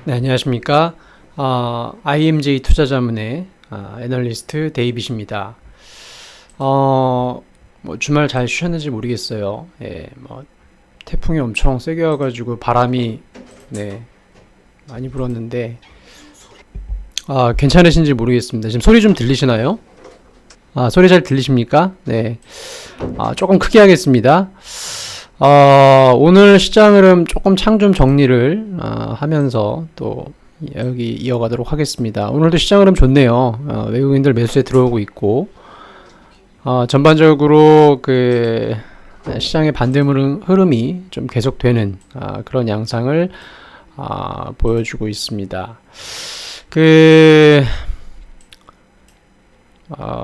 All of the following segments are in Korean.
네, 안녕하십니까. IMJ 투자자문의 애널리스트 데이빗입니다. 뭐 주말 잘 쉬셨는지 모르겠어요. 예, 뭐 태풍이 엄청 세게 와가지고 바람이 네, 많이 불었는데 괜찮으신지 모르겠습니다. 지금 소리 좀 들리시나요? 소리 잘 들리십니까? 네, 조금 크게 하겠습니다. 오늘 시장 흐름 조금 창좀 정리를 하면서 또 여기 이어가도록 하겠습니다. 오늘도 시장 흐름 좋네요. 외국인들 매수에 들어오고 있고 전반적으로 그 시장의 반등 흐름이 좀 계속되는 그런 양상을 보여주고 있습니다.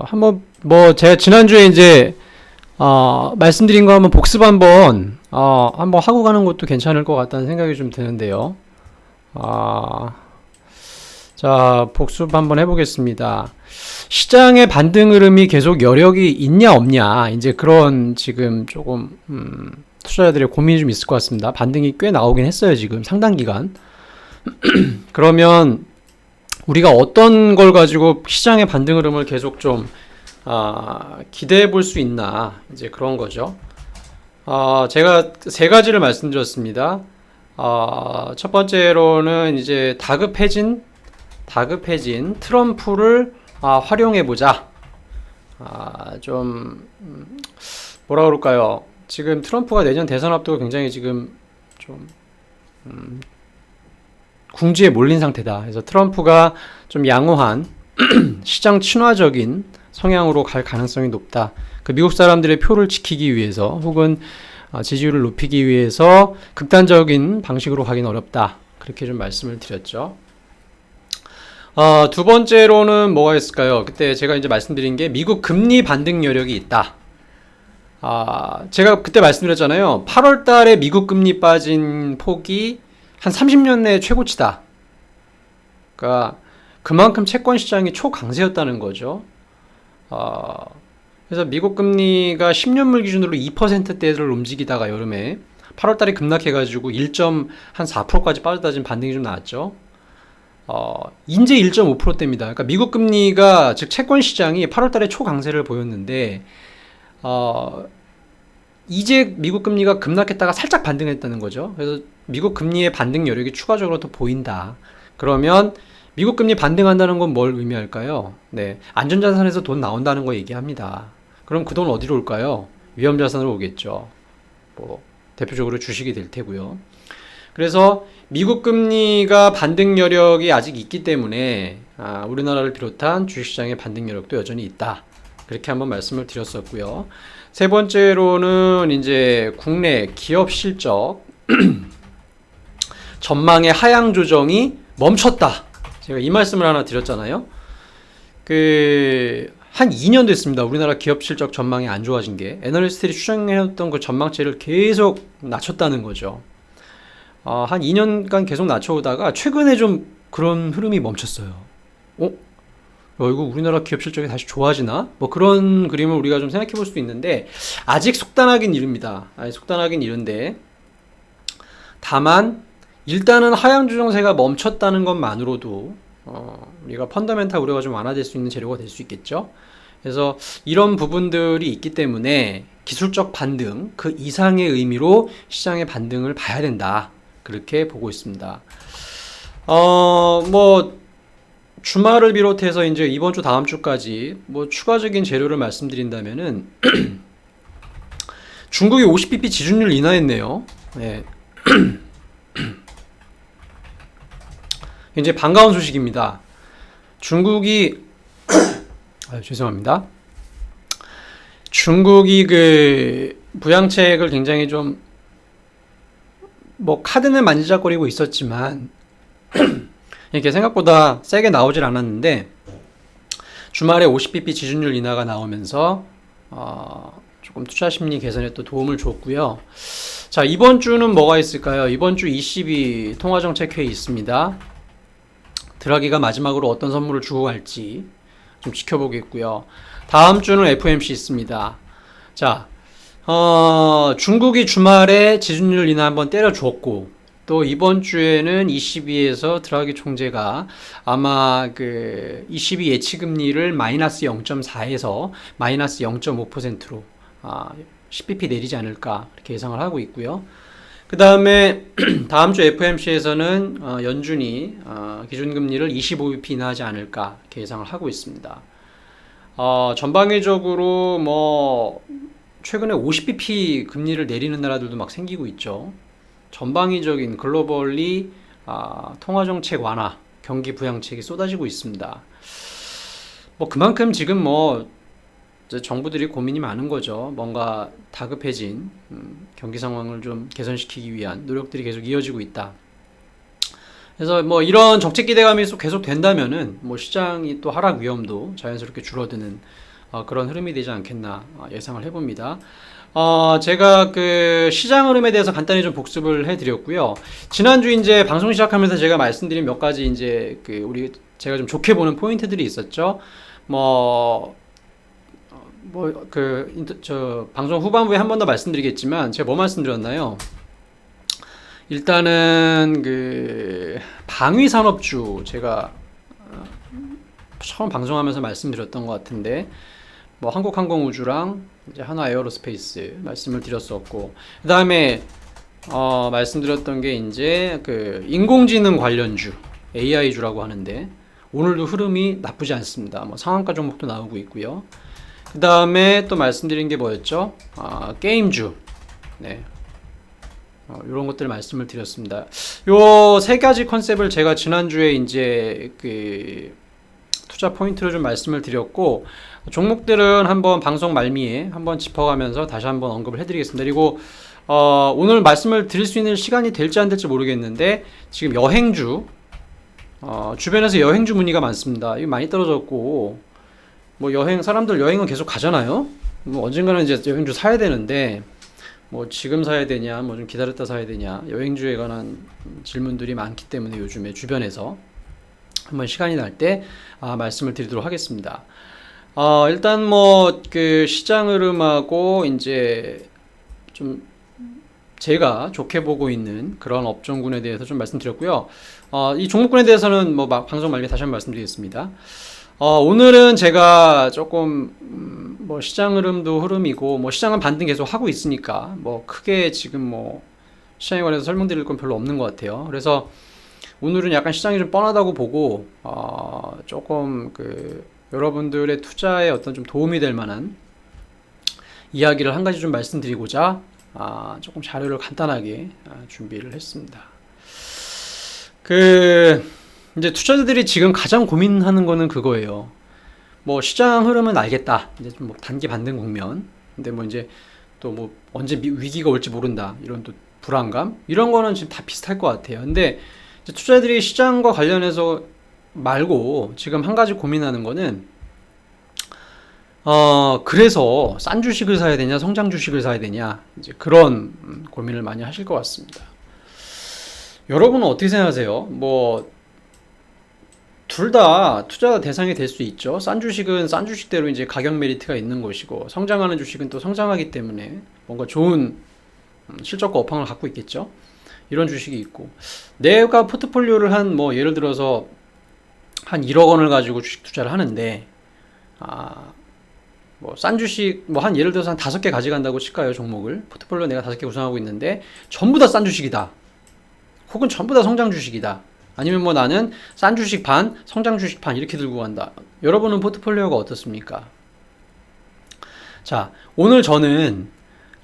한번 뭐 제가 지난주에 이제 말씀드린 거 한번 복습 한번 하고 가는 것도 괜찮을 것 같다는 생각이 좀 드는데요. 자, 복습 한번 해보겠습니다. 시장의 반등 흐름이 계속 여력이 있냐 없냐, 이제 그런 지금 조금 투자자들의 고민이 좀 있을 것 같습니다. 반등이 꽤 나오긴 했어요, 지금 상당 기간. 그러면 우리가 어떤 걸 가지고 시장의 반등 흐름을 계속 좀 기대해 볼 수 있나, 이제 그런 거죠. 제가 세 가지를 말씀드렸습니다. 첫 번째로는 이제 다급해진 트럼프를 활용해 보자. 좀 뭐라 그럴까요? 지금 트럼프가 내년 대선 앞두고 굉장히 지금 좀 궁지에 몰린 상태다. 그래서 트럼프가 좀 양호한 시장 친화적인 성향으로 갈 가능성이 높다. 그 미국 사람들의 표를 지키기 위해서 혹은 지지율을 높이기 위해서 극단적인 방식으로 가긴 어렵다. 그렇게 좀 말씀을 드렸죠. 두 번째로는 뭐가 있을까요? 그때 제가 이제 말씀드린 게 미국 금리 반등 여력이 있다. 제가 그때 말씀드렸잖아요. 8월 달에 미국 금리 빠진 폭이 한 30년 내 최고치다. 그러니까 그만큼 채권 시장이 초강세였다는 거죠. 그래서 미국 금리가 10년물 기준으로 2%대를 움직이다가 여름에 8월 달에 급락해가지고 1.4%까지 빠졌다. 지금 반등이 좀 나왔죠. 이제 1.5%대입니다. 그러니까 미국 금리가, 즉 채권 시장이 8월 달에 초강세를 보였는데, 이제 미국 금리가 급락했다가 살짝 반등했다는 거죠. 그래서 미국 금리의 반등 여력이 추가적으로 더 보인다. 그러면 미국 금리 반등한다는 건 뭘 의미할까요? 네, 안전자산에서 돈 나온다는 거 얘기합니다. 그럼 그 돈 어디로 올까요? 위험자산으로 오겠죠. 뭐 대표적으로 주식이 될 테고요. 그래서 미국 금리가 반등 여력이 아직 있기 때문에 우리나라를 비롯한 주식시장의 반등 여력도 여전히 있다. 그렇게 한번 말씀을 드렸었고요. 세 번째로는 이제 국내 기업 실적 전망의 하향 조정이 멈췄다. 제가 이 말씀을 하나 드렸잖아요. 한 2년 됐습니다. 우리나라 기업 실적 전망이 안 좋아진 게. 애널리스트들이 추정해왔던 그 전망치를 계속 낮췄다는 거죠. 한 2년간 계속 낮춰오다가 최근에 좀 그런 흐름이 멈췄어요. 이거 우리나라 기업 실적이 다시 좋아지나? 뭐 그런 그림을 우리가 좀 생각해 볼 수도 있는데, 아직 속단하긴 이릅니다. 속단하긴 이른데, 다만 일단은 하향 조정세가 멈췄다는 것만으로도 우리가 펀더멘탈 우려가 좀 완화될 수 있는 재료가 될 수 있겠죠. 그래서 이런 부분들이 있기 때문에 기술적 반등, 그 이상의 의미로 시장의 반등을 봐야 된다. 그렇게 보고 있습니다. 뭐 주말을 비롯해서 이제 이번 주 다음 주까지 뭐 추가적인 재료를 말씀드린다면은 중국이 50bp 지준율 인하했네요. 네. 이제 반가운 소식입니다. 중국이 죄송합니다. 중국이 그 부양책을 굉장히 좀 뭐 카드는 만지작거리고 있었지만 이렇게 생각보다 세게 나오질 않았는데, 주말에 50bp 지준율 인하가 나오면서 조금 투자 심리 개선에 또 도움을 줬고요. 자, 이번 주는 뭐가 있을까요? 이번 주 ECB 통화정책회의 있습니다. 드라기가 마지막으로 어떤 선물을 주고 갈지 좀 지켜보겠고요. 다음 주는 FOMC 있습니다. 자, 중국이 주말에 지준율 인하 한번 때려줬고, 또 이번 주에는 ECB에서 드라기 총재가 아마 그 ECB 예치금리를 마이너스 0.4에서 마이너스 0.5%로 10bp 내리지 않을까 이렇게 예상을 하고 있고요. 그 다음에 다음 주 FOMC에서는 연준이 기준금리를 25bp 인하하지 않을까 이렇게 예상을 하고 있습니다. 전방위적으로 뭐 최근에 50bp 금리를 내리는 나라들도 막 생기고 있죠. 전방위적인 글로벌리 통화정책 완화, 경기 부양책이 쏟아지고 있습니다. 뭐 그만큼 지금 뭐 정부들이 고민이 많은 거죠. 뭔가 다급해진 경기 상황을 좀 개선시키기 위한 노력들이 계속 이어지고 있다. 그래서 뭐 이런 정책 기대감이 계속 된다면은 뭐 시장이 또 하락 위험도 자연스럽게 줄어드는 그런 흐름이 되지 않겠나 예상을 해봅니다. 제가 그 시장 흐름에 대해서 간단히 좀 복습을 해드렸고요. 지난주 이제 방송 시작하면서 제가 말씀드린 몇 가지 이제 제가 좀 좋게 보는 포인트들이 있었죠. 방송 후반부에 한 번 더 말씀드리겠지만, 제가 뭐 말씀드렸나요? 일단은 방위산업주 제가 처음 방송하면서 말씀드렸던 것 같은데, 뭐 한국항공우주랑 이제 하나에어로스페이스 말씀을 드렸었고, 그 다음에 말씀드렸던 게 이제 인공지능 관련주 AI주라고 하는데 오늘도 흐름이 나쁘지 않습니다. 뭐 상한가 종목도 나오고 있고요. 그 다음에 또 말씀드린 게 뭐였죠? 게임주. 네. 이런 것들 말씀을 드렸습니다. 요 세 가지 컨셉을 제가 지난주에 이제 투자 포인트로 좀 말씀을 드렸고, 종목들은 한번 방송 말미에 한번 짚어가면서 다시 한번 언급을 해드리겠습니다. 그리고 오늘 말씀을 드릴 수 있는 시간이 될지 안 될지 모르겠는데, 지금 여행주 주변에서 여행주 문의가 많습니다. 이거 많이 떨어졌고, 뭐 사람들 여행은 계속 가잖아요. 뭐 언젠가는 이제 여행주 사야 되는데, 뭐 지금 사야 되냐, 뭐 좀 기다렸다 사야 되냐, 여행주에 관한 질문들이 많기 때문에 요즘에 주변에서 한번 시간이 날 때 말씀을 드리도록 하겠습니다. 일단 뭐 시장 흐름하고 이제 좀 제가 좋게 보고 있는 그런 업종군에 대해서 좀 말씀드렸고요. 이 종목군에 대해서는 뭐 방송 말미에 다시 한번 말씀드리겠습니다. 오늘은 제가 조금 뭐 시장 흐름도 흐름이고, 뭐 시장은 반등 계속 하고 있으니까 뭐 크게 지금 뭐 시장에 관해서 설명드릴 건 별로 없는 것 같아요. 그래서 오늘은 약간 시장이 좀 뻔하다고 보고 조금 여러분들의 투자에 어떤 좀 도움이 될 만한 이야기를 한 가지 좀 말씀드리고자 조금 자료를 간단하게 준비를 했습니다. 이제 투자자들이 지금 가장 고민하는 거는 그거예요. 뭐 시장 흐름은 알겠다. 이제 좀 뭐 단기 반등 국면. 근데 뭐 이제 또 뭐 언제 위기가 올지 모른다. 이런 또 불안감. 이런 거는 지금 다 비슷할 것 같아요. 근데 이제 투자자들이 시장과 관련해서 말고 지금 한 가지 고민하는 거는 그래서 싼 주식을 사야 되냐, 성장 주식을 사야 되냐, 이제 그런 고민을 많이 하실 것 같습니다. 여러분은 어떻게 생각하세요? 뭐 둘 다 투자 대상이 될 수 있죠. 싼 주식은 싼 주식대로 이제 가격 메리트가 있는 것이고, 성장하는 주식은 또 성장하기 때문에 뭔가 좋은 실적과 업황을 갖고 있겠죠. 이런 주식이 있고, 내가 포트폴리오를 뭐 예를 들어서 한 1억 원을 가지고 주식 투자를 하는데, 뭐 싼 주식 뭐 한 예를 들어서 한 5개 가져간다고 칠까요? 종목을 포트폴리오 내가 5개 구성하고 있는데 전부 다 싼 주식이다, 혹은 전부 다 성장 주식이다, 아니면 뭐 나는 싼 주식 반, 성장 주식 반 이렇게 들고 간다. 여러분은 포트폴리오가 어떻습니까? 자, 오늘 저는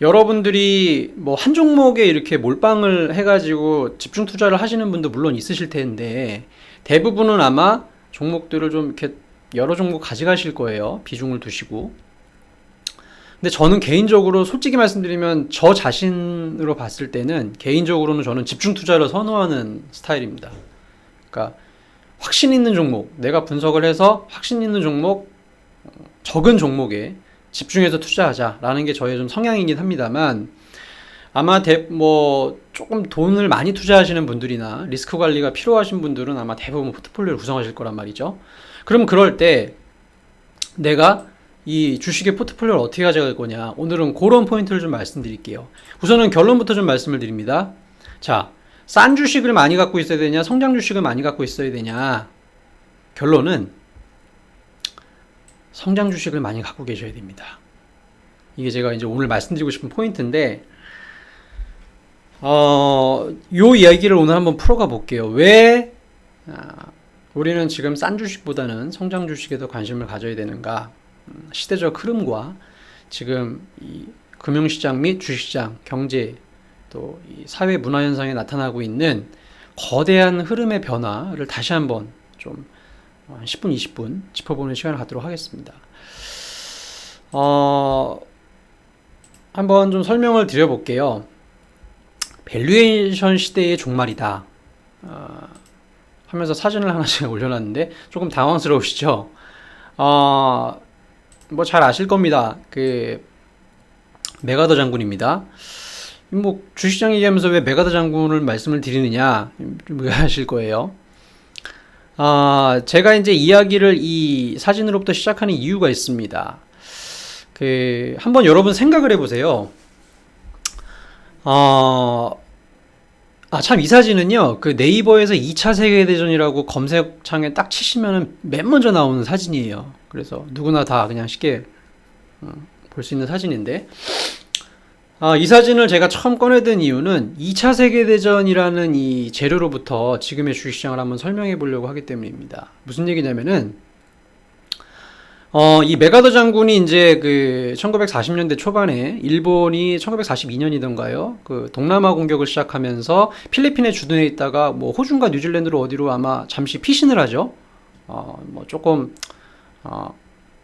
여러분들이 뭐 한 종목에 이렇게 몰빵을 해가지고 집중 투자를 하시는 분도 물론 있으실 텐데, 대부분은 아마 종목들을 좀 이렇게 여러 종목 가져가실 거예요. 비중을 두시고. 근데 저는 개인적으로 솔직히 말씀드리면 저 자신으로 봤을 때는 개인적으로는 저는 집중 투자를 선호하는 스타일입니다. 그러니까 확신 있는 종목, 내가 분석을 해서 확신 있는 종목, 적은 종목에 집중해서 투자하자라는 게 저의 좀 성향이긴 합니다만, 아마 뭐 조금 돈을 많이 투자하시는 분들이나 리스크 관리가 필요하신 분들은 아마 대부분 포트폴리오를 구성하실 거란 말이죠. 그럼 그럴 때 내가 이 주식의 포트폴리오를 어떻게 가져갈 거냐, 오늘은 그런 포인트를 좀 말씀드릴게요. 우선은 결론부터 좀 말씀을 드립니다. 자, 싼 주식, 뭐 한 예를 들어서 한 5개 가져간다고 칠까요? 종목을 포트폴리오를 구성하고 있는데 전부 다 싼 주식이다, 혹은 전부 다 성장 주식이다, 아니면 뭐 나는 싼 주식 반, 성장 주식 반 이렇게 들고 간다. 여러분은 포트폴리오가 어떻게 가져갈 거냐. 오늘은 고런 포인트를 좀 말씀을 드립니다. 자, 싼 주식을 많이 갖고 있어야 되냐, 성장 주식을 많이 갖고 있어야 되냐? 결론은 성장 주식을 많이 갖고 계셔야 됩니다. 이게 제가 이제 오늘 말씀드리고 싶은 포인트인데, 요 이야기를 오늘 한번 풀어가 볼게요. 왜 우리는 지금 싼 주식보다는 성장 주식에 더 관심을 가져야 되는가? 시대적 흐름과 지금 이 금융시장 및 주식시장, 경제, 또 이 사회 문화 현상에 나타나고 있는 거대한 흐름의 변화를 다시 한번 좀 10분, 20분 짚어보는 시간을 갖도록 하겠습니다. 한번 좀 설명을 드려볼게요. 밸류에이션 시대의 종말이다 하면서 사진을 하나씩 올려놨는데 조금 당황스러우시죠? 뭐 잘 아실 겁니다. 그 메가더 장군입니다. 뭐 주식장 얘기하면서 왜 메가더 장군을 말씀을 드리느냐 좀 의아하실 거예요. 제가 이제 이야기를 이 사진으로부터 시작하는 이유가 있습니다. 한번 여러분 생각을 해보세요. 참, 이 사진은요, 그 네이버에서 2차 세계대전이라고 검색창에 딱 치시면은 맨 먼저 나오는 사진이에요. 그래서 누구나 다 그냥 쉽게 볼 수 있는 사진인데, 이 사진을 제가 처음 꺼내든 이유는 2차 세계대전이라는 이 재료로부터 지금의 주식시장을 한번 설명해 보려고 하기 때문입니다. 무슨 얘기냐면은, 이 메가더 장군이 이제 그 1940년대 초반에 일본이 1942년이던가요? 그 동남아 공격을 시작하면서 필리핀에 주둔해 있다가 뭐 호주인가 뉴질랜드로 어디로 아마 잠시 피신을 하죠. 뭐 조금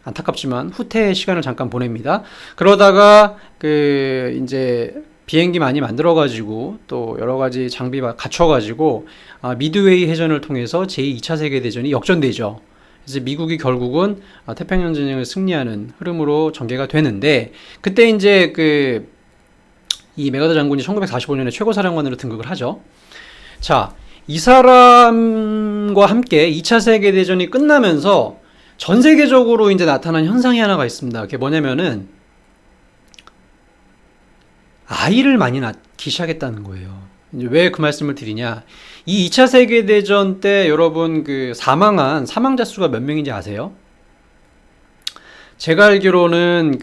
안타깝지만 후퇴의 시간을 잠깐 보냅니다. 그러다가 그 이제 비행기 많이 만들어가지고 또 여러 가지 장비 갖춰가지고 미드웨이 해전을 통해서 제2차 세계대전이 역전되죠. 그래서 미국이 결국은 태평양 전쟁을 승리하는 흐름으로 전개가 되는데, 그때 이제 이 메가더 장군이 1945년에 최고사령관으로 등극을 하죠. 자, 이 사람과 함께 2차 세계대전이 끝나면서 전 세계적으로 이제 나타난 현상이 하나가 있습니다. 그게 뭐냐면은 아이를 많이 낳기 시작했다는 거예요. 이제 왜 그 말씀을 드리냐? 이 2차 세계대전 때 여러분 그 사망자 수가 몇 명인지 아세요? 제가 알기로는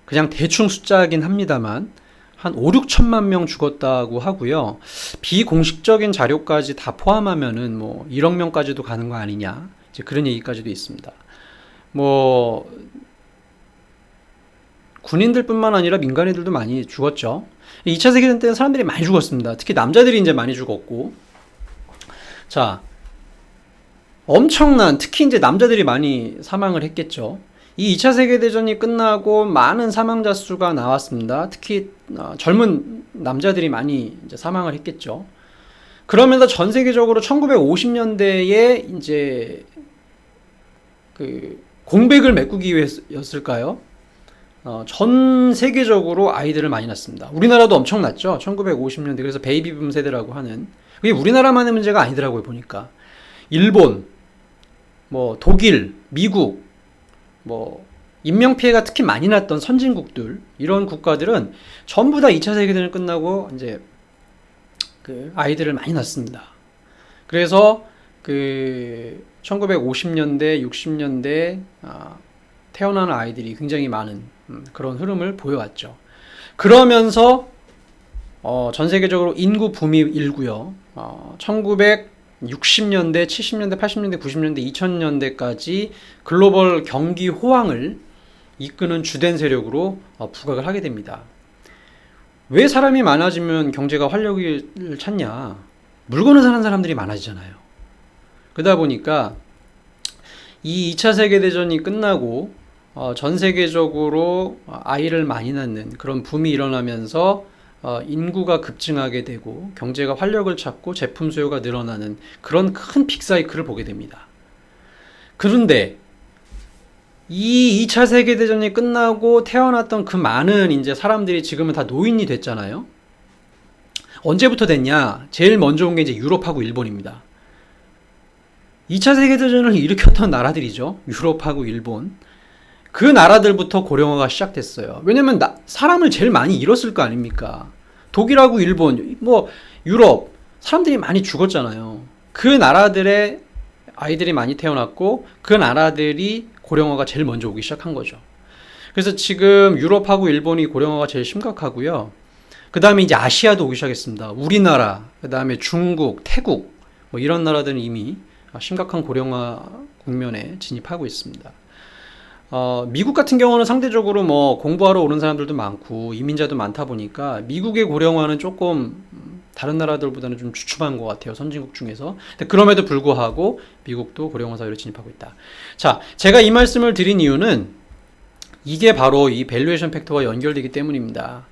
그냥 대충 숫자긴 합니다만 한 5, 6천만 명 죽었다고 하고요. 비공식적인 자료까지 다 포함하면은 뭐 1억 명까지도 가는 거 아니냐? 이제 그런 얘기까지도 있습니다. 뭐 군인들뿐만 아니라 민간인들도 많이 죽었죠. 2차 세계대전 때는 사람들이 많이 죽었습니다. 특히 남자들이 이제 많이 죽었고. 자, 엄청난, 특히 이제 남자들이 많이 사망을 했겠죠. 이 2차 세계대전이 끝나고 많은 사망자 수가 나왔습니다. 특히 젊은 남자들이 많이 이제 사망을 했겠죠. 그러면서 전 세계적으로 1950년대에 이제 공백을 메꾸기 위해서였을까요? 전 세계적으로 아이들을 많이 낳습니다. 우리나라도 엄청 낳죠. 1950년대. 그래서 베이비붐 세대라고 하는. 그게 우리나라만의 문제가 아니더라고요, 보니까. 일본, 뭐 독일, 미국, 뭐 인명피해가 특히 많이 났던 선진국들, 이런 국가들은 전부 다 2차 세계대전 끝나고 이제 아이들을 많이 낳습니다. 그래서 1950년대, 60년대 태어나는 아이들이 굉장히 많은 그런 흐름을 보여왔죠. 그러면서 전 세계적으로 인구 붐이 일고요. 1960년대, 70년대, 80년대, 90년대, 2000년대까지 글로벌 경기 호황을 이끄는 주된 세력으로 부각을 하게 됩니다. 왜 사람이 많아지면 경제가 활력을 찾냐? 물건을 사는 사람들이 많아지잖아요. 그러다 보니까 이 2차 세계대전이 끝나고 전 세계적으로 아이를 많이 낳는 그런 붐이 일어나면서 인구가 급증하게 되고 경제가 활력을 찾고 제품 수요가 늘어나는 그런 큰 빅사이클을 보게 됩니다. 그런데 이 2차 세계대전이 끝나고 태어났던 그 많은 이제 사람들이 지금은 다 노인이 됐잖아요. 언제부터 됐냐? 제일 먼저 온 게 이제 유럽하고 일본입니다. 2차 세계대전을 일으켰던 나라들이죠. 유럽하고 일본. 그 나라들부터 고령화가 시작됐어요. 왜냐면 사람을 제일 많이 잃었을 거 아닙니까? 독일하고 일본, 뭐 유럽 사람들이 많이 죽었잖아요. 그 나라들의 아이들이 많이 태어났고 그 나라들이 고령화가 제일 먼저 오기 시작한 거죠. 그래서 지금 유럽하고 일본이 고령화가 제일 심각하고요. 그 다음에 이제 아시아도 오기 시작했습니다. 우리나라, 그 다음에 중국, 태국 뭐 이런 나라들은 이미 심각한 고령화 국면에 진입하고 있습니다. 미국 같은 경우는 상대적으로 뭐 공부하러 오는 사람들도 많고 이민자도 많다 보니까 미국의 고령화는 조금 다른 나라들보다는 좀 주춤한 것 같아요. 선진국 중에서. 근데 그럼에도 불구하고 미국도 고령화 사회로 진입하고 있다. 자, 제가 이 말씀을 드린 이유는 이게 바로 이 밸류에이션 팩터와 연결되기 때문입니다.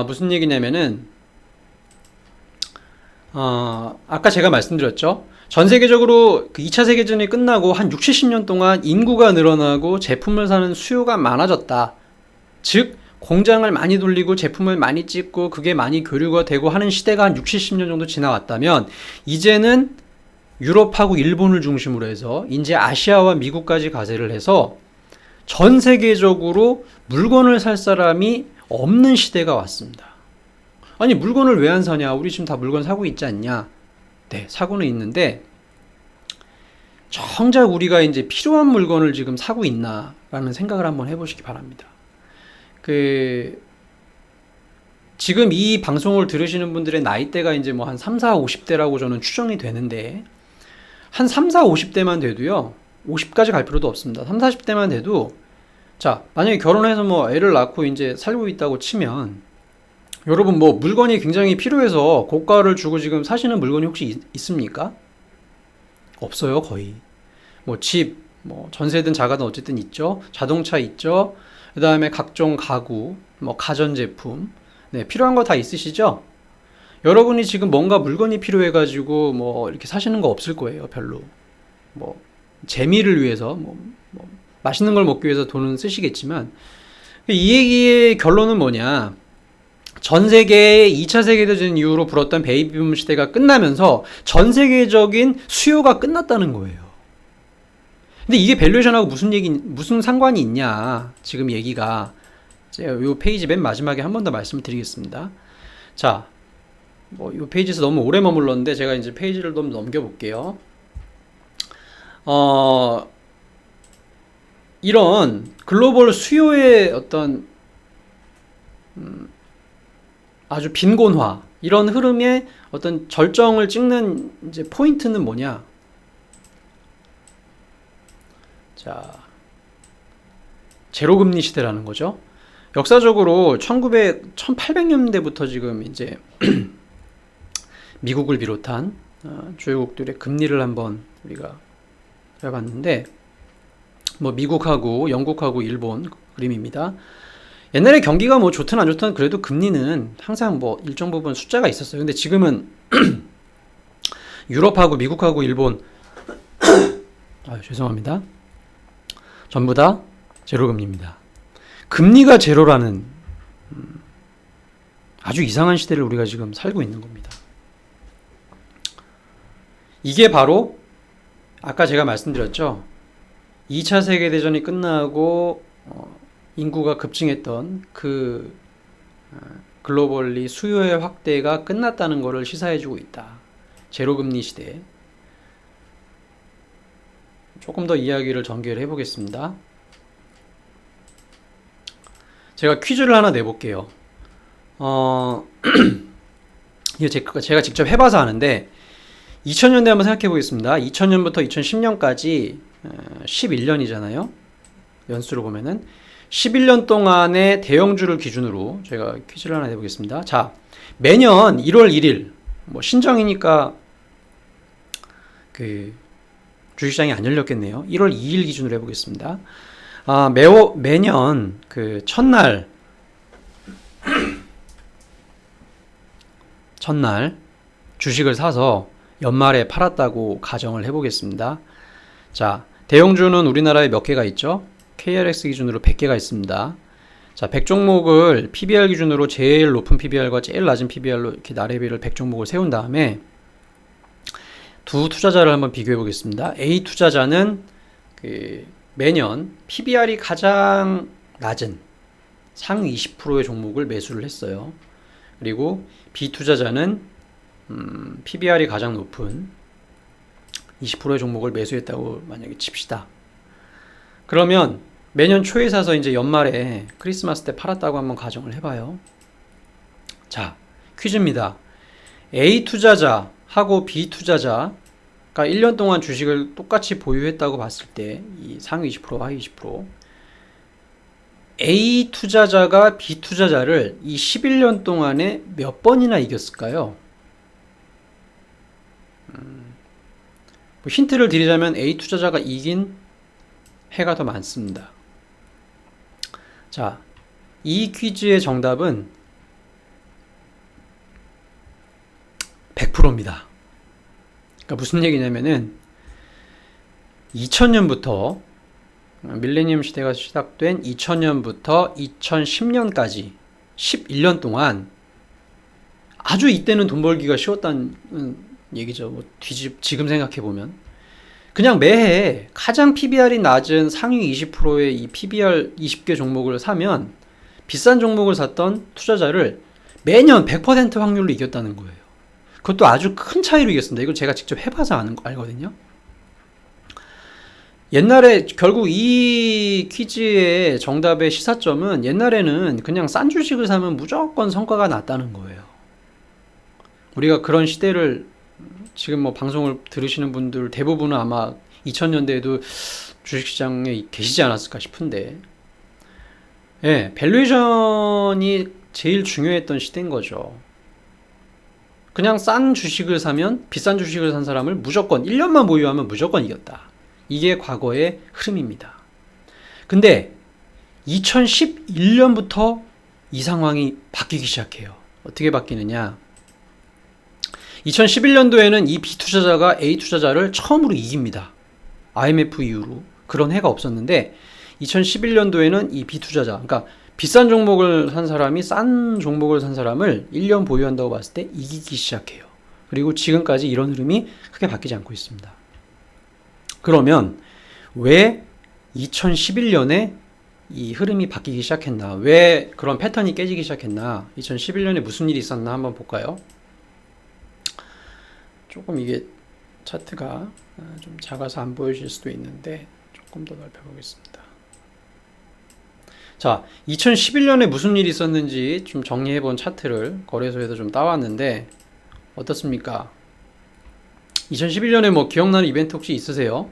무슨 얘기냐면은 아까 제가 말씀드렸죠. 전 세계적으로 그 2차 세계대전이 끝나고 한 6, 70년 동안 인구가 늘어나고 제품을 사는 수요가 많아졌다. 즉 공장을 많이 돌리고 제품을 많이 찍고 그게 많이 교류가 되고 하는 시대가 한 6, 70년 정도 지나왔다면 이제는 유럽하고 일본을 중심으로 해서 이제 아시아와 미국까지 가세를 해서 전 세계적으로 물건을 살 사람이 없는 시대가 왔습니다. 아니 물건을 왜 안 사냐? 우리 지금 다 물건 사고 있지 않냐? 네, 사고는 있는데 정작 우리가 이제 필요한 물건을 지금 사고 있나라는 생각을 한번 해보시기 바랍니다. 지금 이 방송을 들으시는 분들의 나이대가 이제 뭐 한 3, 4, 50대라고 저는 추정이 되는데 한 3, 4, 50대만 돼도요. 50까지 갈 필요도 없습니다. 3, 40대만 돼도 자, 만약에 결혼해서 뭐 애를 낳고 이제 살고 있다고 치면 여러분 뭐 물건이 굉장히 필요해서 고가를 주고 지금 사시는 물건이 혹시 있습니까? 없어요, 거의. 뭐 집, 뭐 전세든 자가든 어쨌든 있죠. 자동차 있죠. 그 다음에 각종 가구, 뭐 가전제품, 네, 필요한 거 다 있으시죠? 여러분이 지금 뭔가 물건이 필요해가지고 뭐 이렇게 사시는 거 없을 거예요, 별로. 뭐 재미를 위해서, 뭐 맛있는 걸 먹기 위해서 돈은 쓰시겠지만 이 얘기의 결론은 뭐냐? 전 세계의 2차 세계대전 이후로 불었던 베이비붐 시대가 끝나면서 전 세계적인 수요가 끝났다는 거예요. 근데 이게 밸류에이션하고 무슨 상관이 있냐? 지금 얘기가 제가 이 페이지 맨 마지막에 한 번 더 말씀을 드리겠습니다. 자, 뭐 이 페이지에서 너무 오래 머물렀는데 제가 이제 페이지를 좀 넘겨볼게요. 이런 글로벌 수요의 어떤 아주 빈곤화 이런 흐름의 어떤 절정을 찍는 이제 포인트는 뭐냐? 자, 제로금리 시대라는 거죠. 역사적으로 1800년대부터 지금 이제 미국을 비롯한 주요국들의 금리를 한번 우리가 해봤는데 뭐 미국하고 영국하고 일본 그림입니다. 옛날에 경기가 뭐 좋든 안 좋든 그래도 금리는 항상 뭐 일정 부분 숫자가 있었어요. 근데 지금은 유럽하고 미국하고 일본 죄송합니다. 전부 다 제로금리입니다. 금리가 제로라는 아주 이상한 시대를 우리가 지금 살고 있는 겁니다. 이게 바로 아까 제가 말씀드렸죠. 2차 세계대전이 끝나고 인구가 급증했던 그 글로벌리 수요의 확대가 끝났다는 것을 시사해주고 있다. 제로금리 시대. 조금 더 이야기를 전개를 해보겠습니다. 제가 퀴즈를 하나 내볼게요. 이거 제가 직접 해봐서 아는데 2000년대 한번 생각해 보겠습니다. 2000년부터 2010년까지 11년이잖아요. 연수로 보면은 11년 동안의 대형주를 기준으로 제가 퀴즈를 하나 내보겠습니다. 자, 매년 1월 1일 뭐 신정이니까 그 주식시장이 안 열렸겠네요. 1월 2일 기준으로 해보겠습니다. 매년 그 첫날 주식을 사서 연말에 팔았다고 가정을 해보겠습니다. 자, 대형주는 우리나라에 몇 개가 있죠? KRX 기준으로 100개가 있습니다. 자, 100종목을 PBR 기준으로 제일 높은 PBR과 제일 낮은 PBR로 이렇게 나래비를 100종목을 세운 다음에 두 투자자를 한번 비교해 보겠습니다. A 투자자는 매년 PBR이 가장 낮은 상위 20%의 종목을 매수를 했어요. 그리고 B 투자자는 PBR이 가장 높은 20%의 종목을 매수했다고 만약에 칩시다. 그러면 매년 초에 사서 이제 연말에 크리스마스 때 팔았다고 한번 가정을 해봐요. 자, 퀴즈입니다. A 투자자하고 B 투자자가 1년 동안 주식을 똑같이 보유했다고 봤을 때 이 상위 20%, 하위 20% A 투자자가 B 투자자를 이 11년 동안에 몇 번이나 이겼을까요? 뭐 힌트를 드리자면 A 투자자가 이긴 해가 더 많습니다. 자, 이 퀴즈의 정답은 100%입니다. 그러니까 무슨 얘기냐면은 2000년부터 밀레니엄 시대가 시작된 2000년부터 2010년까지 11년 동안 아주 이때는 돈 벌기가 쉬웠다는 얘기죠. 뭐 지금 생각해보면 그냥 매해 가장 PBR이 낮은 상위 20%의 이 PBR 20개 종목을 사면 비싼 종목을 샀던 투자자를 매년 100% 확률로 이겼다는 거예요. 그것도 아주 큰 차이로 이겼습니다. 이걸 제가 직접 해봐서 알거든요. 옛날에 결국 이 퀴즈의 정답의 시사점은 옛날에는 그냥 싼 주식을 사면 무조건 성과가 났다는 거예요. 우리가 그런 시대를 지금 뭐 방송을 들으시는 분들 대부분은 아마 2000년대에도 주식시장에 계시지 않았을까 싶은데, 예, 밸류에이션이 제일 중요했던 시대인 거죠. 그냥 싼 주식을 사면 비싼 주식을 산 사람을 무조건 1년만 보유하면 무조건 이겼다. 이게 과거의 흐름입니다. 근데 2011년부터 이 상황이 바뀌기 시작해요. 어떻게 바뀌느냐? 2011년도에는 이 B 투자자가 A 투자자를 처음으로 이깁니다. IMF 이후로 그런 해가 없었는데 2011년도에는 이 B 투자자, 그러니까 비싼 종목을 산 사람이 싼 종목을 산 사람을 1년 보유한다고 봤을 때 이기기 시작해요. 그리고 지금까지 이런 흐름이 크게 바뀌지 않고 있습니다. 그러면 왜 2011년에 이 흐름이 바뀌기 시작했나? 왜 그런 패턴이 깨지기 시작했나? 2011년에 무슨 일이 있었나 한번 볼까요? 조금 이게 차트가 좀 작아서 안 보여질 수도 있는데 조금 더 넓혀보겠습니다. 자, 2011년에 무슨 일이 있었는지 좀 정리해본 차트를 거래소에서 좀 따왔는데 어떻습니까? 2011년에 뭐 기억나는 이벤트 혹시 있으세요?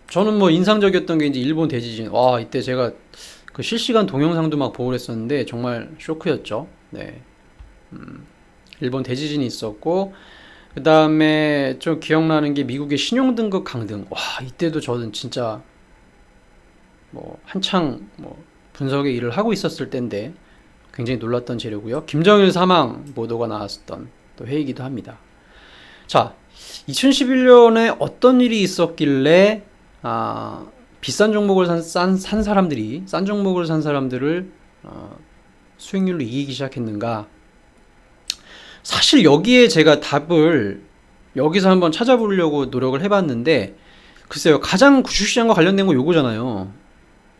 저는 뭐 인상적이었던 게 이제 일본 대지진. 와, 이때 제가 그 실시간 동영상도 막 보고 그랬었는데 정말 쇼크였죠. 네. 일본 대지진이 있었고, 그 다음에 좀 기억나는 게 미국의 신용등급 강등. 와, 이때도 저는 진짜 뭐 한창 뭐 분석의 일을 하고 있었을 때인데 굉장히 놀랐던 재료고요. 김정일 사망 보도가 나왔었던 또 해이기도 합니다. 자, 2011년에 어떤 일이 있었길래 비싼 종목을 싼 종목을 산 사람들을 수익률로 이기기 시작했는가? 사실 여기에 제가 답을 여기서 한번 찾아보려고 노력을 해봤는데 글쎄요, 가장 주식시장과 관련된 거 요거잖아요.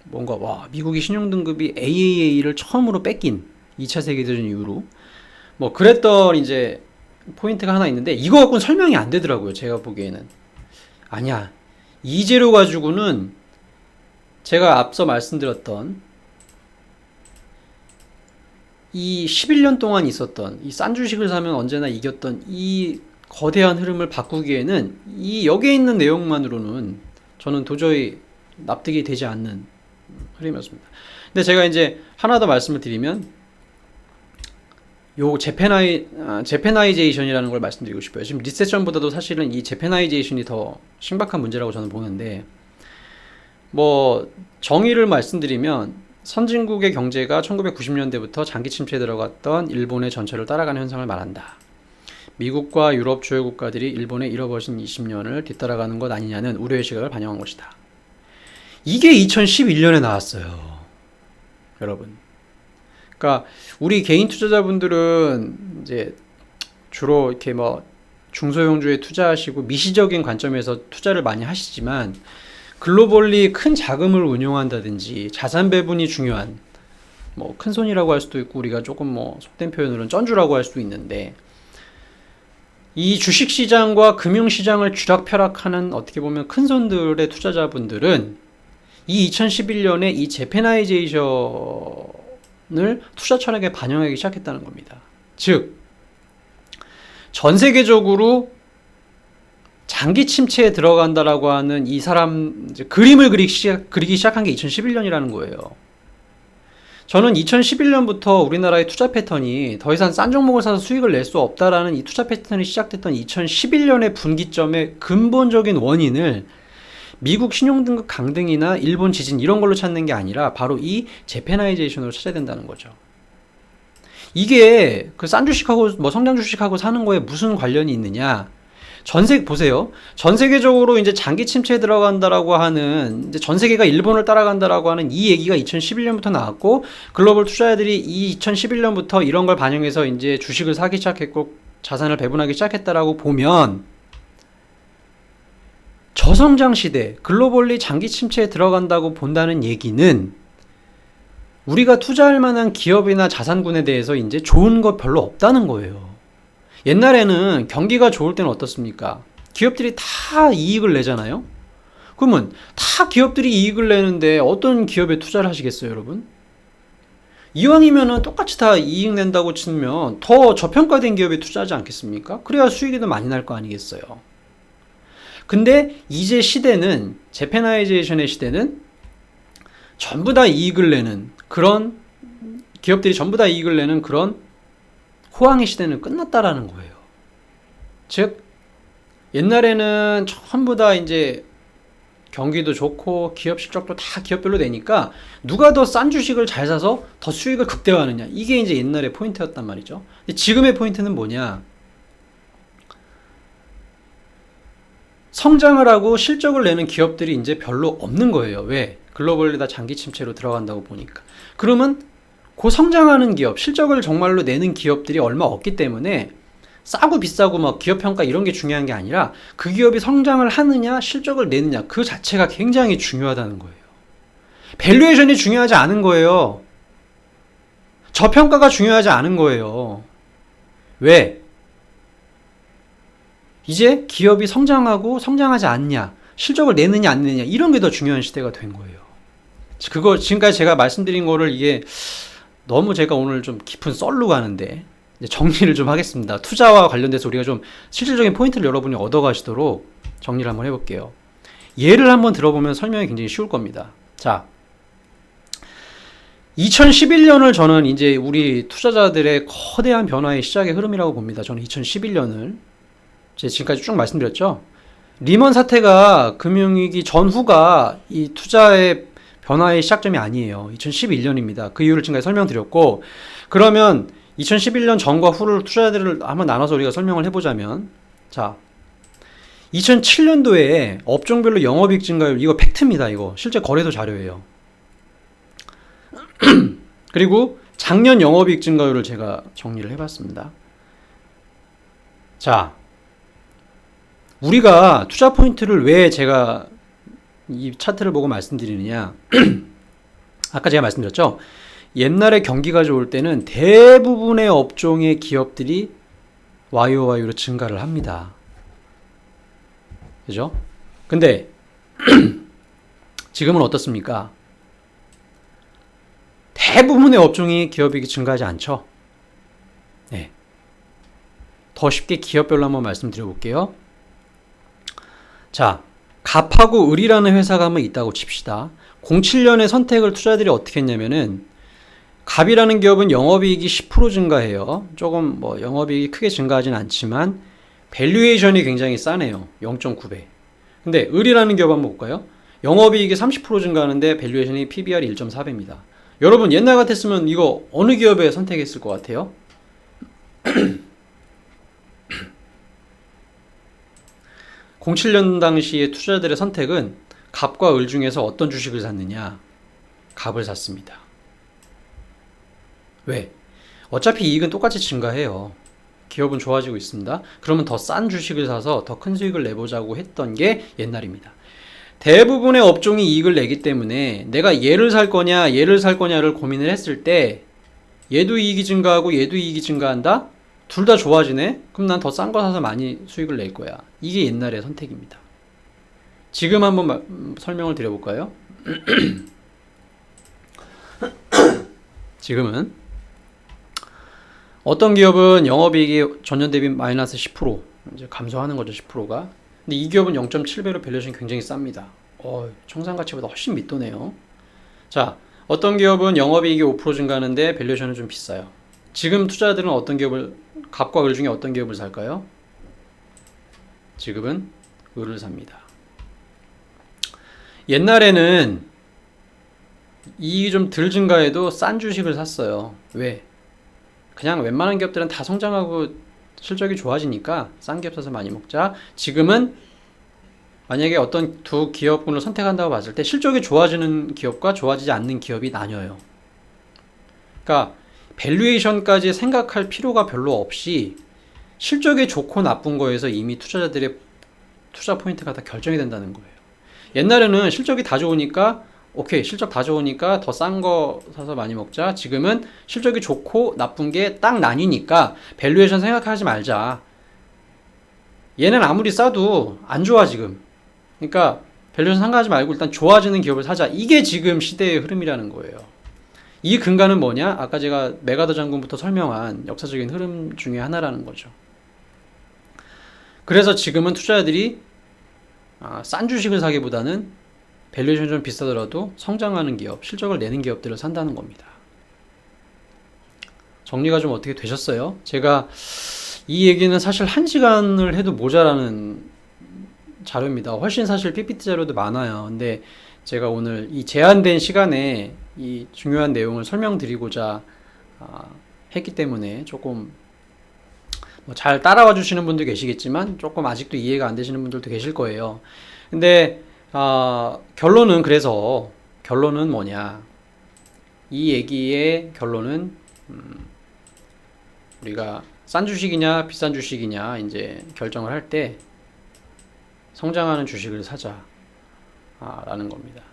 뭔가 와, 미국이 신용등급이 AAA를 처음으로 뺏긴 2차 세계대전 이후로 뭐 그랬던 이제 포인트가 하나 있는데 이거 갖고는 설명이 안 되더라고요. 제가 보기에는 아니야, 이 재료 가지고는 제가 앞서 말씀드렸던 이 11년 동안 있었던 이 싼 주식을 사면 언제나 이겼던 이 거대한 흐름을 바꾸기에는 이 여기에 있는 내용만으로는 저는 도저히 납득이 되지 않는 흐름이었습니다. 근데 제가 이제 하나 더 말씀을 드리면 요 제페나이제이션이라는 걸 말씀드리고 싶어요. 지금 리세션보다도 사실은 이 제페나이제이션이 더 심각한 문제라고 저는 보는데, 뭐 정의를 말씀드리면 선진국의 경제가 1990년대부터 장기 침체에 들어갔던 일본의 전체를 따라가는 현상을 말한다. 미국과 유럽 주요 국가들이 일본의 잃어버린 20년을 뒤따라가는 것 아니냐는 우려의 시각을 반영한 것이다. 이게 2011년에 나왔어요. 여러분. 그러니까 우리 개인 투자자분들은 이제 주로 이렇게 뭐 중소형주에 투자하시고 미시적인 관점에서 투자를 많이 하시지만 글로벌리 큰 자금을 운용한다든지 자산 배분이 중요한 뭐 큰손이라고 할 수도 있고 우리가 조금 뭐 속된 표현으로는 쩐주라고 할 수도 있는데 이 주식시장과 금융시장을 쥐락펴락하는 어떻게 보면 큰손들의 투자자분들은 이 2011년에 이 재패나이제이션을 투자 철학에 반영하기 시작했다는 겁니다. 즉, 전 세계적으로 장기 침체에 들어간다라고 하는 이 사람 그림을 그리기 시작한 게 2011년이라는 거예요. 저는 2011년부터 우리나라의 투자 패턴이 더 이상 싼 종목을 사서 수익을 낼 수 없다라는 이 투자 패턴이 시작됐던 2011년의 분기점의 근본적인 원인을 미국 신용등급 강등이나 일본 지진 이런 걸로 찾는 게 아니라 바로 이 재패나이제이션으로 찾아야 된다는 거죠. 이게 그 싼 주식하고 뭐 성장 주식하고 사는 거에 무슨 관련이 있느냐? 보세요. 전 세계적으로 이제 장기 침체에 들어간다라고 하는, 이제 전 세계가 일본을 따라간다라고 하는 이 얘기가 2011년부터 나왔고, 글로벌 투자자들이 이 2011년부터 이런 걸 반영해서 이제 주식을 사기 시작했고, 자산을 배분하기 시작했다라고 보면, 저성장 시대, 글로벌리 장기 침체에 들어간다고 본다는 얘기는, 우리가 투자할 만한 기업이나 자산군에 대해서 이제 좋은 거 별로 없다는 거예요. 옛날에는 경기가 좋을 때는 어떻습니까? 기업들이 다 이익을 내잖아요? 그러면 다 기업들이 이익을 내는데 어떤 기업에 투자를 하시겠어요, 여러분? 이왕이면은 똑같이 다 이익 낸다고 치면 더 저평가된 기업에 투자하지 않겠습니까? 그래야 수익이 더 많이 날 거 아니겠어요? 근데 이제 시대는, 재패나이제이션의 시대는 전부 다 이익을 내는 그런 기업들이 전부 다 이익을 내는 그런 호황의 시대는 끝났다라는 거예요. 즉, 옛날에는 전부 다 이제 경기도 좋고 기업 실적도 다 기업별로 내니까 누가 더 싼 주식을 잘 사서 더 수익을 극대화하느냐. 이게 이제 옛날의 포인트였단 말이죠. 근데 지금의 포인트는 뭐냐? 성장을 하고 실적을 내는 기업들이 이제 별로 없는 거예요. 왜? 글로벌리 다 장기 침체로 들어간다고 보니까. 그러면 그 성장하는 기업, 실적을 정말로 내는 기업들이 얼마 없기 때문에 싸고 비싸고 막 기업 평가 이런 게 중요한 게 아니라 그 기업이 성장을 하느냐, 실적을 내느냐, 그 자체가 굉장히 중요하다는 거예요. 밸류에이션이 중요하지 않은 거예요. 저평가가 중요하지 않은 거예요. 왜? 이제 기업이 성장하고 성장하지 않냐, 실적을 내느냐 안 내느냐 이런 게 더 중요한 시대가 된 거예요. 그거 지금까지 제가 말씀드린 거를 이게 너무 제가 오늘 좀 깊은 썰로 가는데 이제 정리를 좀 하겠습니다. 투자와 관련돼서 우리가 좀 실질적인 포인트를 여러분이 얻어가시도록 정리를 한번 해볼게요. 예를 한번 들어보면 설명이 굉장히 쉬울 겁니다. 자, 2011년을 저는 이제 우리 투자자들의 거대한 변화의 시작의 흐름이라고 봅니다. 저는 2011년을 제가 지금까지 쭉 말씀드렸죠. 리먼 사태가 금융위기 전후가 이 투자의 변화의 시작점이 아니에요. 2011년입니다. 그 이유를 지금까지 설명드렸고, 그러면 2011년 전과 후를 투자자들을 한번 나눠서 우리가 설명을 해보자면, 자, 2007년도에 업종별로 영업이익 증가율, 이거 팩트입니다. 이거 실제 거래소 자료예요. 그리고 작년 영업이익 증가율을 제가 정리를 해봤습니다. 자, 우리가 투자 포인트를 왜 제가 이 차트를 보고 말씀드리느냐. 아까 제가 말씀드렸죠. 옛날에 경기가 좋을 때는 대부분의 업종의 기업들이 YOY로 증가를 합니다. 그죠? 근데 지금은 어떻습니까? 대부분의 업종이 기업이익이 증가하지 않죠. 네. 더 쉽게 기업별로 한번 말씀드려 볼게요. 자, 갑하고 을이라는 회사가 한번 있다고 칩시다. 07년에 선택을 투자들이 어떻게 했냐면은, 갑이라는 기업은 영업이익이 10% 증가해요. 조금 뭐 영업이익이 크게 증가하진 않지만 밸류에이션이 굉장히 싸네요. 0.9배. 근데 을이라는 기업 한번 볼까요? 영업이익이 30% 증가하는데 밸류에이션이 PBR이 1.4배입니다. 여러분 옛날 같았으면 이거 어느 기업에 선택했을 것 같아요? 07년 당시의 투자자들의 선택은 갑과 을 중에서 어떤 주식을 샀느냐? 갑을 샀습니다. 왜? 어차피 이익은 똑같이 증가해요. 기업은 좋아지고 있습니다. 그러면 더 싼 주식을 사서 더 큰 수익을 내보자고 했던 게 옛날입니다. 대부분의 업종이 이익을 내기 때문에 내가 얘를 살 거냐 얘를 살 거냐를 고민을 했을 때 얘도 이익이 증가하고 얘도 이익이 증가한다? 둘 다 좋아지네? 그럼 난 더 싼 거 사서 많이 수익을 낼 거야. 이게 옛날의 선택입니다. 지금 한번 설명을 드려볼까요? 지금은 어떤 기업은 영업이익이 전년 대비 마이너스 10% 이제 감소하는 거죠. 10%가. 근데 이 기업은 0.7배로 밸류에이션이 굉장히 쌉니다. 청산가치보다 훨씬 밑도네요. 자, 어떤 기업은 영업이익이 5% 증가하는데 밸류에이션은 좀 비싸요. 지금 투자자들은 어떤 기업을, 갑과 을 중에 어떤 기업을 살까요? 지금은 을을 삽니다. 옛날에는 이익이 좀 덜 증가해도 싼 주식을 샀어요. 왜? 그냥 웬만한 기업들은 다 성장하고 실적이 좋아지니까 싼 기업 사서 많이 먹자. 지금은 만약에 어떤 두 기업군을 선택한다고 봤을 때 실적이 좋아지는 기업과 좋아지지 않는 기업이 나뉘어요. 그러니까 밸류에이션까지 생각할 필요가 별로 없이 실적이 좋고 나쁜 거에서 이미 투자자들의 투자 포인트가 다 결정이 된다는 거예요. 옛날에는 실적이 다 좋으니까 오케이, 실적 다 좋으니까 더 싼 거 사서 많이 먹자. 지금은 실적이 좋고 나쁜 게 딱 나뉘니까 밸류에이션 생각하지 말자. 얘는 아무리 싸도 안 좋아 지금. 그러니까 밸류에이션 생각하지 말고 일단 좋아지는 기업을 사자. 이게 지금 시대의 흐름이라는 거예요. 이 근간은 뭐냐? 아까 제가 메가더 장군부터 설명한 역사적인 흐름 중에 하나라는 거죠. 그래서 지금은 투자자들이 싼 주식을 사기보다는 밸류에이션이 좀 비싸더라도 성장하는 기업, 실적을 내는 기업들을 산다는 겁니다. 정리가 좀 어떻게 되셨어요? 제가 이 얘기는 사실 1시간을 해도 모자라는 자료입니다. 훨씬 사실 PPT 자료도 많아요. 근데 제가 오늘 이 제한된 시간에 이 중요한 내용을 설명드리고자 했기 때문에 조금 잘 따라와 주시는 분도 계시겠지만 조금 아직도 이해가 안 되시는 분들도 계실 거예요. 근데 결론은 그래서 결론은 뭐냐? 이 얘기의 결론은 우리가 싼 주식이냐 비싼 주식이냐 이제 결정을 할 때 성장하는 주식을 사자 라는 겁니다.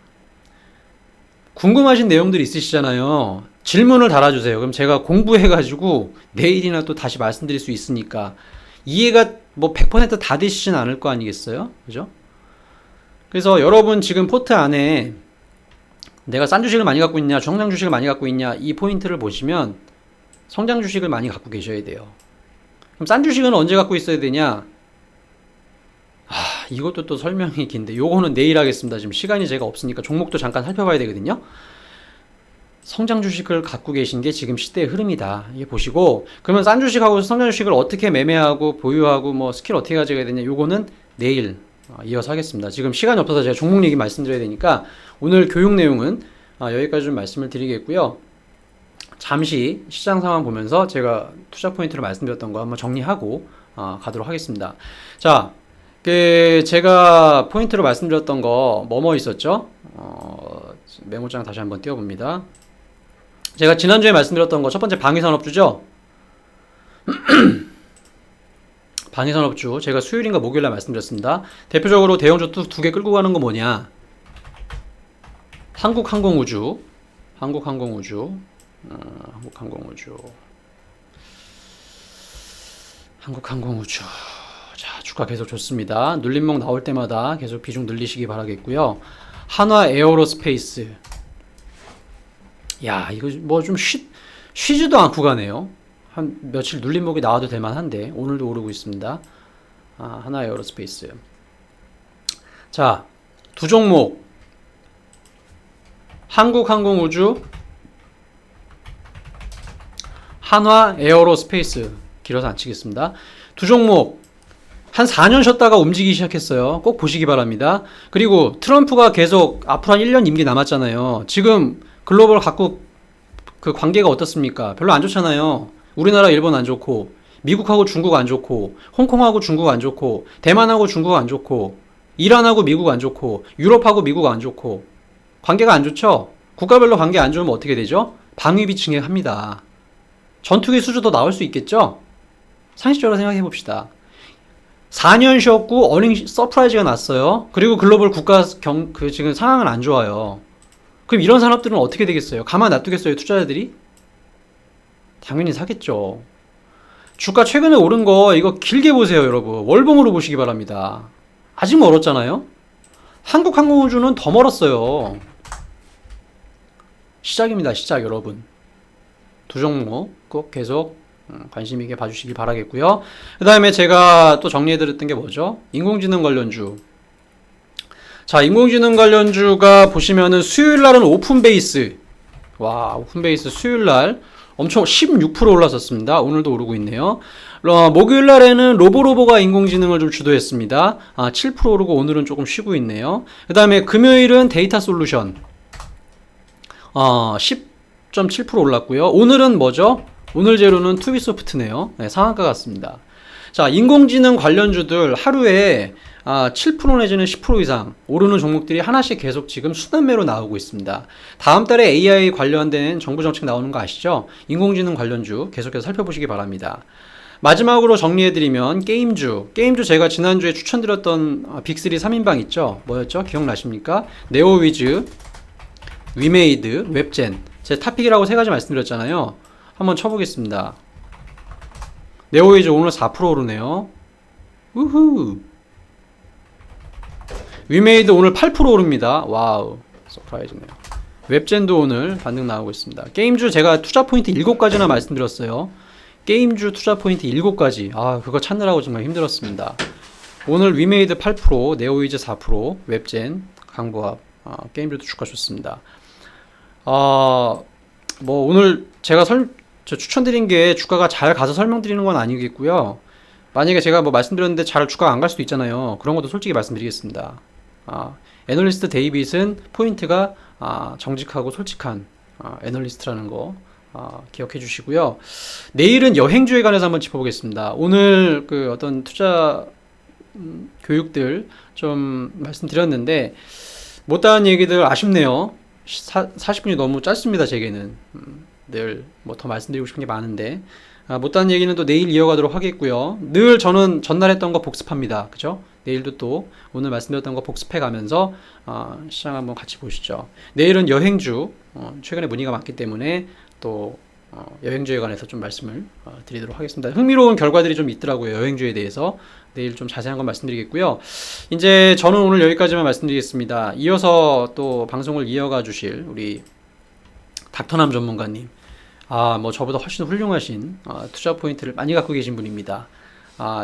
궁금하신 내용들이 있으시잖아요. 질문을 달아주세요. 그럼 제가 공부해가지고 내일이나 또 다시 말씀드릴 수 있으니까 이해가 뭐 100%다 되시진 않을 거 아니겠어요? 그죠? 그래서 여러분 지금 포트 안에 내가 싼 주식을 많이 갖고 있냐 성장 주식을 많이 갖고 있냐 이 포인트를 보시면 성장 주식을 많이 갖고 계셔야 돼요. 그럼 싼 주식은 언제 갖고 있어야 되냐? 이것도 또 설명이 긴데 요거는 내일 하겠습니다. 지금 시간이 제가 없으니까 종목도 잠깐 살펴봐야 되거든요. 성장 주식을 갖고 계신 게 지금 시대의 흐름이다. 이게 보시고 그러면 싼 주식하고 성장 주식을 어떻게 매매하고 보유하고 뭐 스킬 어떻게 가져가야 되냐 요거는 내일 이어서 하겠습니다. 지금 시간이 없어서 제가 종목 얘기 말씀드려야 되니까 오늘 교육 내용은 여기까지 좀 말씀을 드리겠고요. 잠시 시장 상황 보면서 제가 투자 포인트를 말씀드렸던 거 한번 정리하고 가도록 하겠습니다. 자, 제가 포인트로 말씀드렸던 거 뭐뭐 있었죠? 메모장 다시 한번 띄워봅니다. 제가 지난주에 말씀드렸던 거 첫 번째 방위산업주죠? 방위산업주 제가 수요일인가 목요일날 말씀드렸습니다. 대표적으로 대형주 두 개 끌고 가는 거 뭐냐? 한국항공우주 자, 주가 계속 좋습니다. 눌림목 나올 때마다 계속 비중 늘리시기 바라겠고요. 한화 에어로스페이스. 야, 이거 뭐 좀 쉬지도 않고 가네요. 한 며칠 눌림목이 나와도 될만한데 오늘도 오르고 있습니다. 한화 에어로스페이스. 자, 두 종목. 한국항공우주, 한화 에어로스페이스. 길어서 안 치겠습니다. 두 종목 한 4년 쉬었다가 움직이기 시작했어요. 꼭 보시기 바랍니다. 그리고 트럼프가 계속 앞으로 한 1년 임기 남았잖아요. 지금 글로벌 각국 그 관계가 어떻습니까? 별로 안 좋잖아요. 우리나라 일본 안 좋고 미국하고 중국 안 좋고 홍콩하고 중국 안 좋고 대만하고 중국 안 좋고 이란하고 미국 안 좋고 유럽하고 미국 안 좋고 관계가 안 좋죠? 국가별로 관계 안 좋으면 어떻게 되죠? 방위비 증액합니다. 전투기 수주 더 나올 수 있겠죠? 상식적으로 생각해 봅시다. 4년 쉬었고 어닝 서프라이즈가 났어요. 그리고 글로벌 국가 지금 상황은 안 좋아요. 그럼 이런 산업들은 어떻게 되겠어요? 가만 놔두겠어요, 투자자들이? 당연히 사겠죠. 주가 최근에 오른 거 이거 길게 보세요, 여러분. 월봉으로 보시기 바랍니다. 아직 멀었잖아요. 한국항공우주는 더 멀었어요. 시작입니다, 시작, 여러분. 두 종목 꼭 계속 관심 있게 봐주시기 바라겠고요. 그 다음에 제가 또 정리해드렸던 게 뭐죠? 인공지능 관련주. 자, 인공지능 관련주가 보시면은 수요일 날은 오픈베이스. 와, 오픈베이스 수요일 날 엄청 16% 올랐었습니다. 오늘도 오르고 있네요. 목요일 날에는 로보로보가 인공지능을 좀 주도했습니다. 7% 오르고 오늘은 조금 쉬고 있네요. 그 다음에 금요일은 데이터 솔루션 10.7% 올랐고요. 오늘은 뭐죠? 오늘 재료는 투비소프트네요. 네, 상한가 같습니다. 자, 인공지능 관련주들 하루에 7% 내지는 10% 이상 오르는 종목들이 하나씩 계속 지금 순환매로 나오고 있습니다. 다음 달에 AI 관련된 정부 정책 나오는 거 아시죠? 인공지능 관련주 계속해서 살펴보시기 바랍니다. 마지막으로 정리해드리면 게임주 제가 지난주에 추천드렸던 빅3 3인방 있죠? 뭐였죠? 기억나십니까? 네오위즈, 위메이드, 웹젠. 제 탑픽이라고 세 가지 말씀드렸잖아요. 한번 쳐보겠습니다. 네오위즈 오늘 4% 오르네요. 우후. 위메이드 오늘 8% 오릅니다. 와우, 서프라이즈네요. 웹젠도 오늘 반등 나오고 있습니다. 게임주 제가 투자 포인트 7가지나 말씀드렸어요. 게임주 투자 포인트 7가지. 그거 찾느라고 정말 힘들었습니다. 오늘 위메이드 8%, 네오위즈 4%, 웹젠, 강보합, 게임주도 주가 좋습니다. 뭐 오늘 제가 추천드린 게 주가가 잘 가서 설명드리는 건 아니겠고요. 만약에 제가 뭐 말씀드렸는데 잘 주가가 안 갈 수도 있잖아요. 그런 것도 솔직히 말씀드리겠습니다. 애널리스트 데이빗은 포인트가 정직하고 솔직한 애널리스트라는 거 기억해 주시고요. 내일은 여행주에 관해서 한번 짚어보겠습니다. 오늘 그 어떤 투자 교육들 좀 말씀드렸는데 못다한 얘기들 아쉽네요. 40분이 너무 짧습니다, 제게는. 늘 뭐 더 말씀드리고 싶은 게 많은데 못다한 얘기는 또 내일 이어가도록 하겠고요. 늘 저는 전날 했던 거 복습합니다. 그죠? 내일도 또 오늘 말씀드렸던 거 복습해 가면서 시장 한번 같이 보시죠. 내일은 여행주, 최근에 문의가 많기 때문에 또 여행주에 관해서 좀 말씀을 드리도록 하겠습니다. 흥미로운 결과들이 좀 있더라고요, 여행주에 대해서. 내일 좀 자세한 건 말씀드리겠고요. 이제 저는 오늘 여기까지만 말씀드리겠습니다. 이어서 또 방송을 이어가 주실 우리 닥터남 전문가님, 뭐 저보다 훨씬 훌륭하신 투자 포인트를 많이 갖고 계신 분입니다.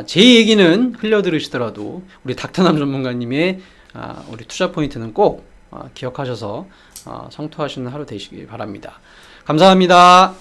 제 얘기는 흘려 들으시더라도 우리 닥터남 전문가님의 우리 투자 포인트는 꼭 기억하셔서 성투하시는 하루 되시길 바랍니다. 감사합니다.